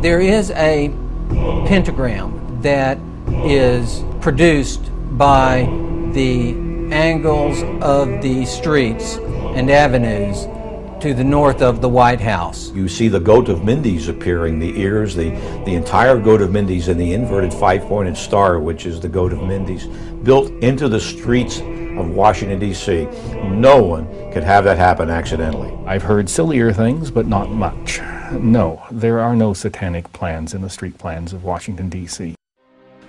There is a pentagram that is produced by the angles of the streets and avenues to the north of the White House. You see the goat of Mindy's appearing, the ears, the entire goat of Mindy's, and the inverted five-pointed star, which is the goat of Mindy's, built into the streets of Washington, D.C. No one could have that happen accidentally. I've heard sillier things, but not much. No, there are no satanic plans in the street plans of Washington, D.C.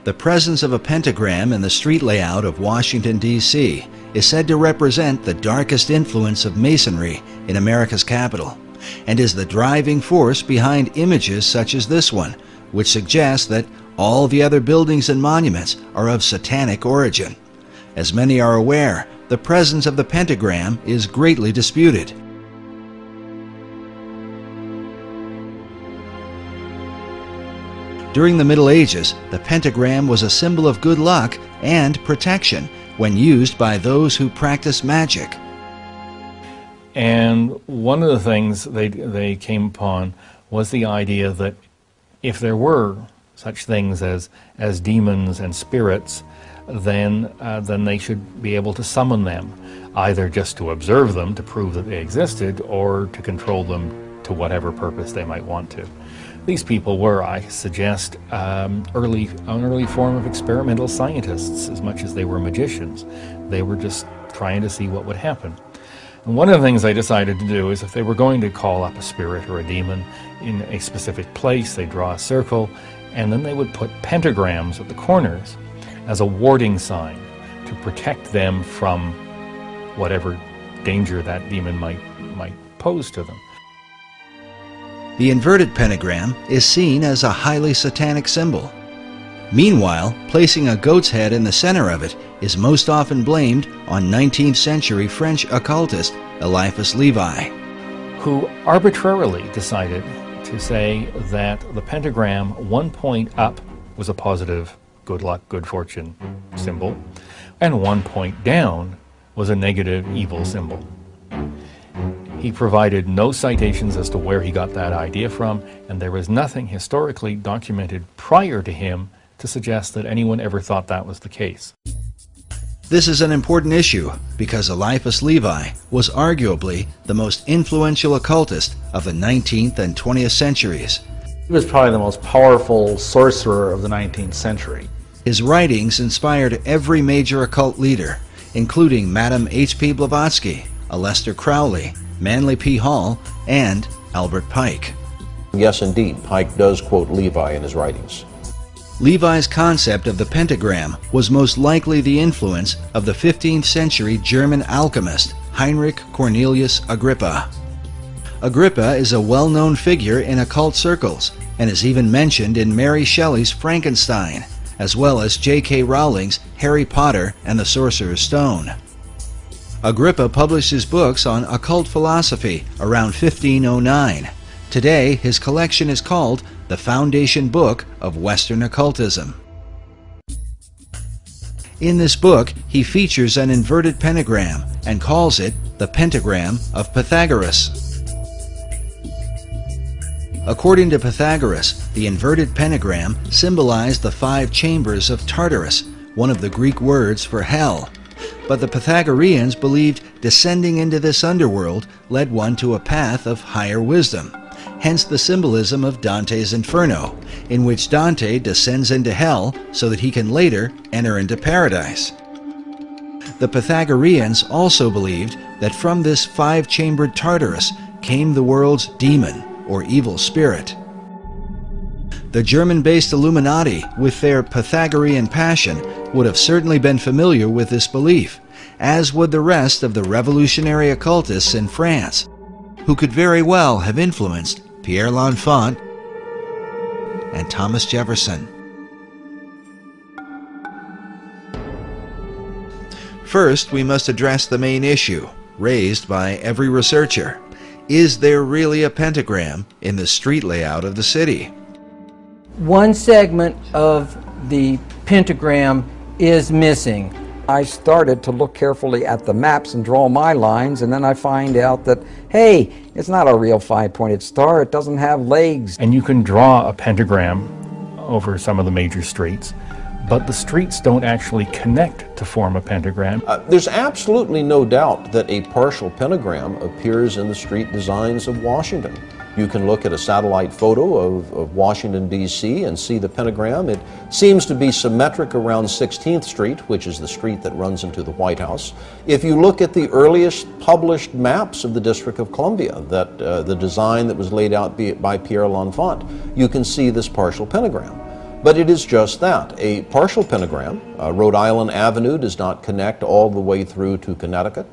The presence of a pentagram in the street layout of Washington, D.C. is said to represent the darkest influence of Masonry in America's capital, and is the driving force behind images such as this one, which suggests that all the other buildings and monuments are of satanic origin. As many are aware, the presence of the pentagram is greatly disputed. During the Middle Ages, the pentagram was a symbol of good luck and protection when used by those who practice magic. And one of the things they came upon was the idea that if there were such things as demons and spirits, then they should be able to summon them, either just to observe them to prove that they existed, or to control them to whatever purpose they might want to. These people were, I suggest, an early form of experimental scientists as much as they were magicians. They were just trying to see what would happen. And one of the things they decided to do is if they were going to call up a spirit or a demon in a specific place, they'd draw a circle, and then they would put pentagrams at the corners as a warding sign to protect them from whatever danger that demon might pose to them. The inverted pentagram is seen as a highly satanic symbol. Meanwhile, placing a goat's head in the center of it is most often blamed on 19th century French occultist Eliphas Levi, who arbitrarily decided to say that the pentagram, one point up was a positive good luck, good fortune symbol, and one point down was a negative evil symbol. He provided no citations as to where he got that idea from, and there was nothing historically documented prior to him to suggest that anyone ever thought that was the case. This is an important issue because Eliphas Levi was arguably the most influential occultist of the 19th and 20th centuries. He was probably the most powerful sorcerer of the 19th century. His writings inspired every major occult leader, including Madame H.P. Blavatsky, Aleister Crowley, Manly P. Hall, and Albert Pike. Yes, indeed, Pike does quote Levi in his writings. Levi's concept of the pentagram was most likely the influence of the 15th century German alchemist Heinrich Cornelius Agrippa. Agrippa is a well-known figure in occult circles and is even mentioned in Mary Shelley's Frankenstein, as well as J.K. Rowling's Harry Potter and the Sorcerer's Stone. Agrippa published his books on occult philosophy around 1509. Today, his collection is called the Foundation Book of Western Occultism. In this book, he features an inverted pentagram and calls it the Pentagram of Pythagoras. According to Pythagoras, the inverted pentagram symbolized the 5 chambers of Tartarus, one of the Greek words for hell. But the Pythagoreans believed descending into this underworld led one to a path of higher wisdom, hence the symbolism of Dante's Inferno, in which Dante descends into hell so that he can later enter into paradise. The Pythagoreans also believed that from this 5-chambered Tartarus came the world's demon or evil spirit. The German-based Illuminati, with their Pythagorean passion, would have certainly been familiar with this belief, as would the rest of the revolutionary occultists in France, who could very well have influenced Pierre L'Enfant and Thomas Jefferson. First, we must address the main issue, raised by every researcher. Is there really a pentagram in the street layout of the city? One segment of the pentagram is missing. I started to look carefully at the maps and draw my lines, and then I find out that, hey, it's not a real five-pointed star. It doesn't have legs. And you can draw a pentagram over some of the major streets, but the streets don't actually connect to form a pentagram. There's absolutely no doubt that a partial pentagram appears in the street designs of Washington. You can look at a satellite photo of Washington, D.C. and see the pentagram. It seems to be symmetric around 16th Street, which is the street that runs into the White House. If you look at the earliest published maps of the District of Columbia, the design that was laid out by Pierre L'Enfant, you can see this partial pentagram. But it is just that, a partial pentagram. Rhode Island Avenue does not connect all the way through to Connecticut.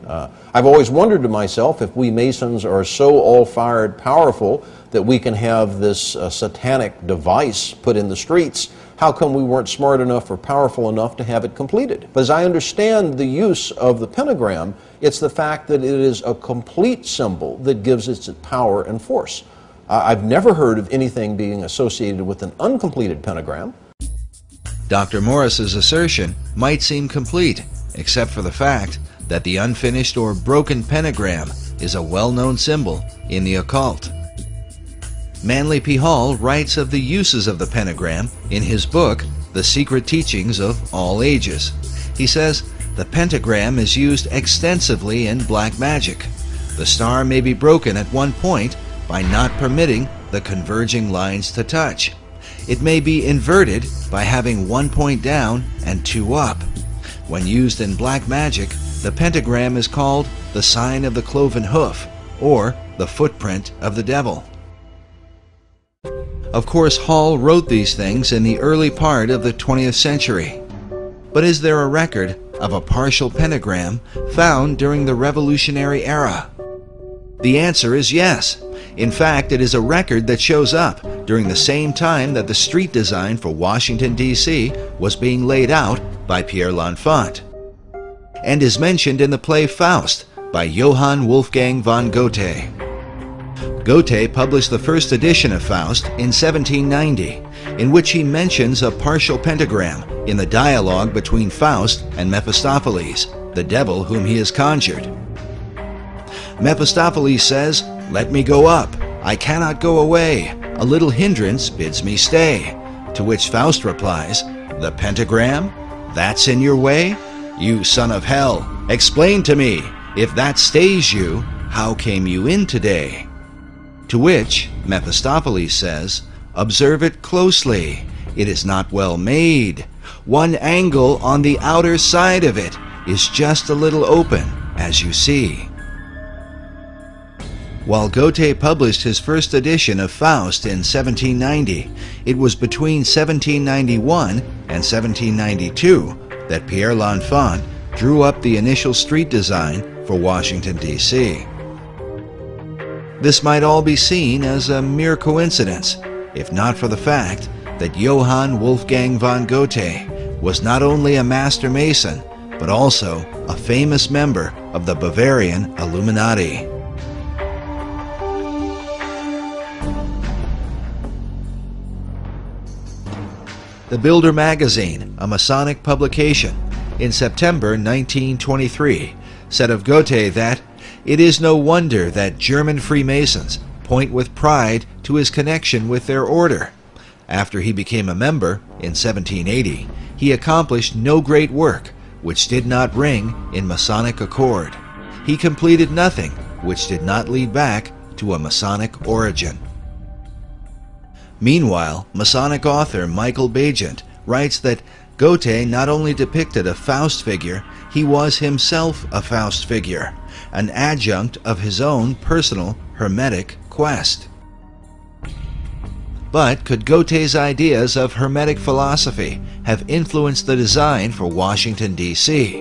I've always wondered to myself if we Masons are so all-fired powerful that we can have this satanic device put in the streets, how come we weren't smart enough or powerful enough to have it completed? But as I understand the use of the pentagram, it's the fact that it is a complete symbol that gives it its power and force. I've never heard of anything being associated with an uncompleted pentagram. Dr. Morris's assertion might seem complete, except for the fact that the unfinished or broken pentagram is a well-known symbol in the occult. Manly P. Hall writes of the uses of the pentagram in his book, The Secret Teachings of All Ages. He says, the pentagram is used extensively in black magic. The star may be broken at one point by not permitting the converging lines to touch. It may be inverted by having 1 point down and 2 up. When used in black magic, the pentagram is called the sign of the cloven hoof, or the footprint of the devil. Of course, Hall wrote these things in the early part of the 20th century. But is there a record of a partial pentagram found during the Revolutionary era? The answer is yes. In fact, it is a record that shows up during the same time that the street design for Washington, D.C. was being laid out by Pierre L'Enfant, and is mentioned in the play Faust by Johann Wolfgang von Goethe. Goethe published the first edition of Faust in 1790, in which he mentions a partial pentagram in the dialogue between Faust and Mephistopheles, the devil whom he has conjured. Mephistopheles says, "Let me go up. I cannot go away. A little hindrance bids me stay." To which Faust replies, "The pentagram? That's in your way? You son of hell, explain to me, if that stays you, how came you in today?" To which Mephistopheles says, "Observe it closely. It is not well made. One angle on the outer side of it is just a little open, as you see." While Goethe published his first edition of Faust in 1790, it was between 1791 and 1792 that Pierre L'Enfant drew up the initial street design for Washington, D.C. This might all be seen as a mere coincidence, if not for the fact that Johann Wolfgang von Goethe was not only a master mason, but also a famous member of the Bavarian Illuminati. The Builder magazine, a Masonic publication, in September 1923, said of Goethe that it is no wonder that German Freemasons point with pride to his connection with their order. After he became a member in 1780, he accomplished no great work which did not ring in Masonic accord. He completed nothing which did not lead back to a Masonic origin. Meanwhile, Masonic author Michael Bagent writes that Goethe not only depicted a Faust figure, he was himself a Faust figure, an adjunct of his own personal Hermetic quest. But could Goethe's ideas of Hermetic philosophy have influenced the design for Washington, D.C.?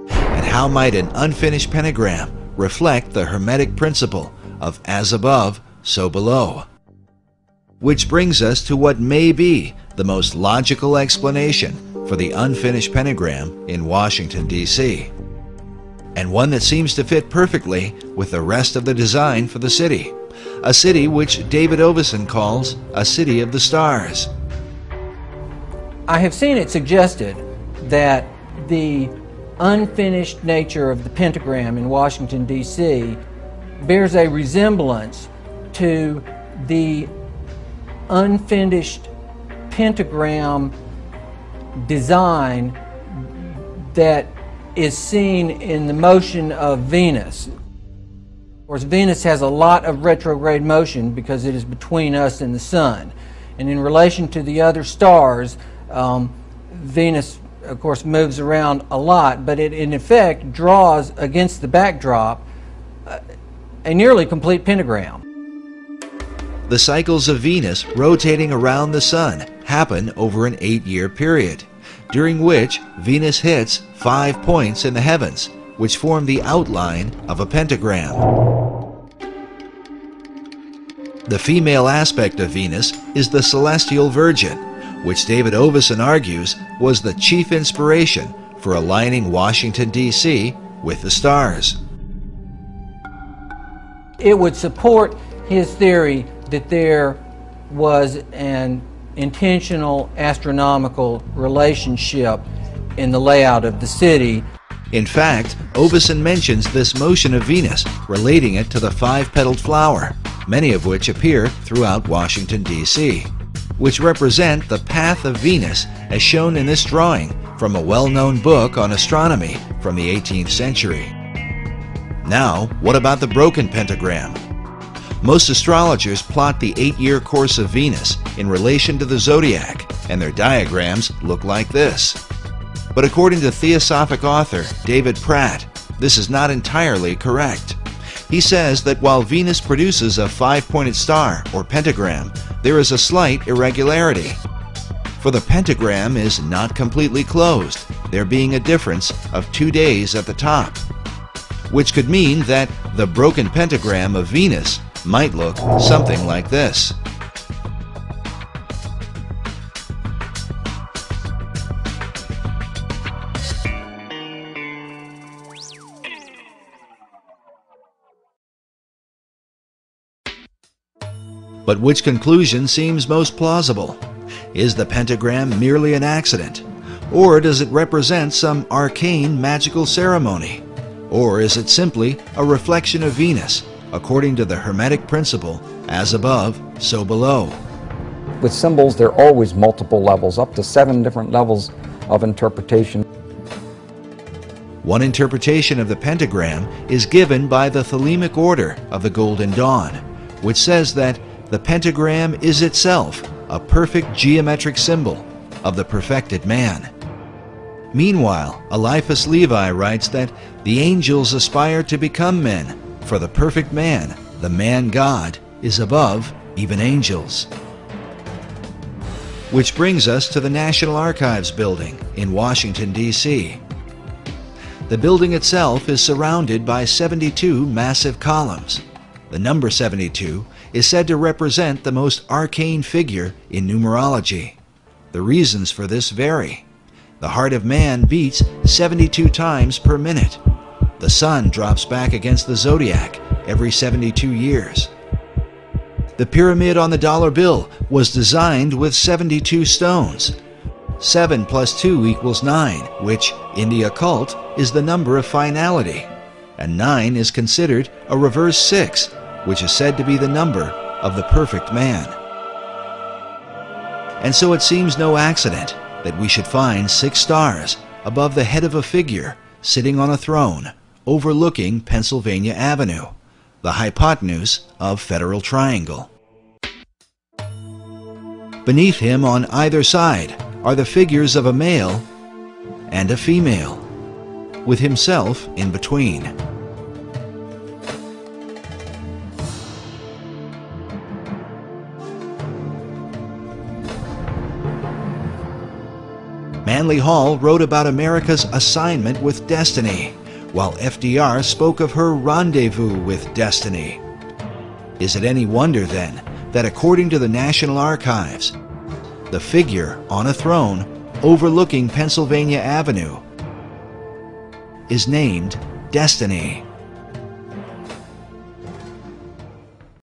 And how might an unfinished pentagram reflect the Hermetic principle of as above, so below? Which brings us to what may be the most logical explanation for the unfinished pentagram in Washington, D.C., and one that seems to fit perfectly with the rest of the design for the city, a city which David Ovison calls a city of the stars. I have seen it suggested that the unfinished nature of the pentagram in Washington, D.C. bears a resemblance to the unfinished pentagram design that is seen in the motion of Venus. Of course, Venus has a lot of retrograde motion because it is between us and the Sun. And in relation to the other stars, Venus, of course, moves around a lot, but it in effect draws against the backdrop a nearly complete pentagram. The cycles of Venus rotating around the Sun happen over an 8-year period, during which Venus hits 5 points in the heavens, which form the outline of a pentagram. The female aspect of Venus is the celestial Virgin, which David Oveson argues was the chief inspiration for aligning Washington, D.C. with the stars. It would support his theory that there was an intentional astronomical relationship in the layout of the city. In fact, Oveson mentions this motion of Venus, relating it to the 5-petaled flower, many of which appear throughout Washington, D.C., which represent the path of Venus as shown in this drawing from a well-known book on astronomy from the 18th century. Now, what about the broken pentagram? Most astrologers plot the 8-year course of Venus in relation to the zodiac, and their diagrams look like this. But according to Theosophic author David Pratt, this is not entirely correct. He says that while Venus produces a 5-pointed star or pentagram, there is a slight irregularity. For the pentagram is not completely closed, there being a difference of 2 days at the top, which could mean that the broken pentagram of Venus might look something like this. But which conclusion seems most plausible? Is the pentagram merely an accident? Or does it represent some arcane magical ceremony? Or is it simply a reflection of Venus, according to the Hermetic principle, as above, so below? With symbols, there are always multiple levels, up to 7 different levels of interpretation. One interpretation of the pentagram is given by the Thelemic order of the Golden Dawn, which says that the pentagram is itself a perfect geometric symbol of the perfected man. Meanwhile, Eliphas Levi writes that the angels aspire to become men, for the perfect man, the man-God, is above even angels. Which brings us to the National Archives building in Washington, D.C. The building itself is surrounded by 72 massive columns. The number 72 is said to represent the most arcane figure in numerology. The reasons for this vary. The heart of man beats 72 times per minute. The sun drops back against the zodiac every 72 years. The pyramid on the dollar bill was designed with 72 stones. 7 plus 2 equals 9, which, in the occult, is the number of finality. And 9 is considered a reverse 6, which is said to be the number of the perfect man. And so it seems no accident that we should find 6 stars above the head of a figure sitting on a throne overlooking Pennsylvania Avenue, the hypotenuse of Federal Triangle. Beneath him on either side are the figures of a male and a female, with himself in between. Manly Hall wrote about America's assignment with destiny, while FDR spoke of her rendezvous with destiny. Is it any wonder, then, that according to the National Archives, the figure on a throne overlooking Pennsylvania Avenue is named Destiny?